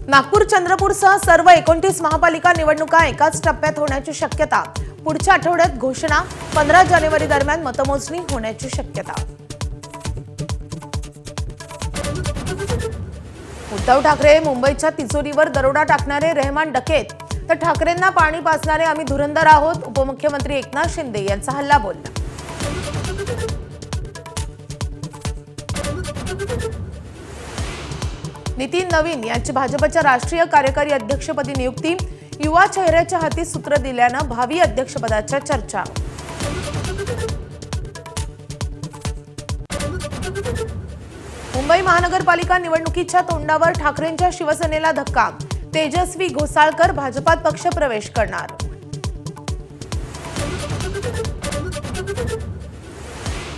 नागपूर चंद्रपूरसह सर्व 29 महापालिका निवडणुका एकाच टप्प्यात होण्याची शक्यता। पुढच्या आठवड्यात घोषणा। 15 जानेवारी दरम्यान मतमोजणी होण्याची शक्यता। उद्धव ठाकरे मुंबईच्या तिजोरीवर दरोडा टाकणारे रहमान डकेत, तर ठाकरेंना पाणी पाजणारे आम्ही धुरंधर आहोत। उपमुख्यमंत्री एकनाथ शिंदे यांचा हल्लाबोल। नितीन नवीन यांची भाजपच्या राष्ट्रीय कार्यकारी अध्यक्षपदी नियुक्ती। युवा चेहऱ्याच्या हाती सूत्र दिल्यानं भावी अध्यक्षपदाच्या चर्चा। मुंबई महानगरपालिका निवडणुकीच्या तोंडावर ठाकरेंच्या शिवसेनेला धक्का। तेजस्वी घोसाळकर भाजपात पक्षप्रवेश करणार।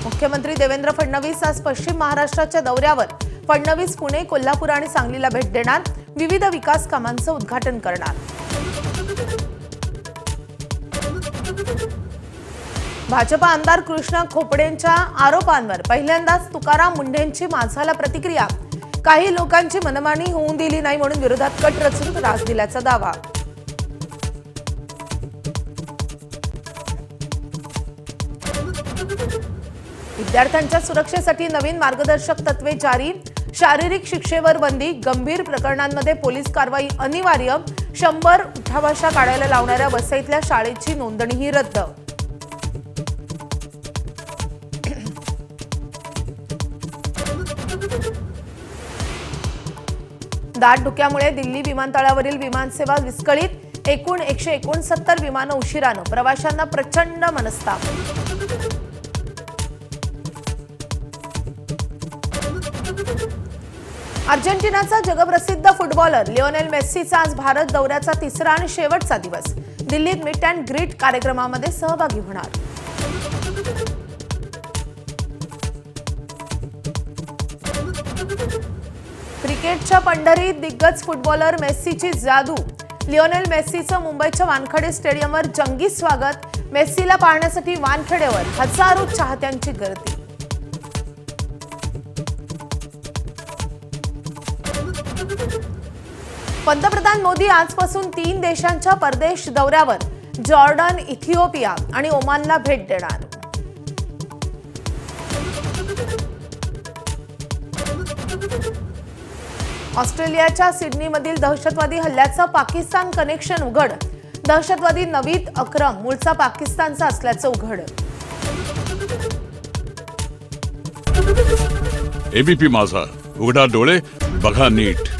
मुख्यमंत्री देवेंद्र फडणवीस आज पश्चिम महाराष्ट्राच्या दौऱ्यावर। फडणवीस पुणे, कोल्हापूर आणि सांगलीला भेट देणार। विविध विकास कामांचं उद्घाटन करणार। भाजपा आमदार कृष्णा खोपडेंच्या आरोपांवर पहिल्यांदाच तुकाराम मुंढेंची माझाला प्रतिक्रिया। काही लोकांची मनमानी होऊन दिली नाही म्हणून विरोधात कट रचून त्रास दिल्याचा दावा। विद्यार्थ्यांच्या सुरक्षेसाठी नवीन मार्गदर्शक तत्त्वे जारी। शारीरिक शिक्षेवर बंदी। गंभीर प्रकरणांमध्ये पोलीस कारवाई अनिवार्य। 100 उठाभाषा काढायला लावणाऱ्या वसईतल्या शाळेची नोंदणीही रद्द। दाट धुक्यामुळे दिल्ली विमानतळावरील विमानसेवा विस्कळीत। एकूण 169 विमानं उशिरानं। प्रवाशांना प्रचंड मनस्ताप। अर्जेंटिनाचा जगप्रसिद्ध फुटबॉलर लिओनेल मेस्सीचा आज भारत दौऱ्याचा तिसरा आणि शेवटचा दिवस। दिल्लीत मीट अँड ग्रीट कार्यक्रमामध्ये सहभागी होणार। क्रिकेटच्या पंढरीत दिग्गज फुटबॉलर मेस्सीची जादू। लिओनेल मेस्सीचं मुंबईच्या वानखेडे स्टेडियमवर जंगी स्वागत। मेस्सीला पाहण्यासाठी वानखेडेवर हजारो चाहत्यांची गर्दी। पंतप्रधान मोदी आजपासून 3 देशांच्या परदेश दौऱ्यावर। जॉर्डन, इथिओपिया आणि ओमानला भेट देणार। ऑस्ट्रेलियाच्या सिडनीमधील दहशतवादी हल्ल्याचं पाकिस्तान कनेक्शन उघड। दहशतवादी नवीद अक्रम मूळचा पाकिस्तानचा असल्याचं उघड। एबीपी माझा, उघडा डोळे बघा नीट।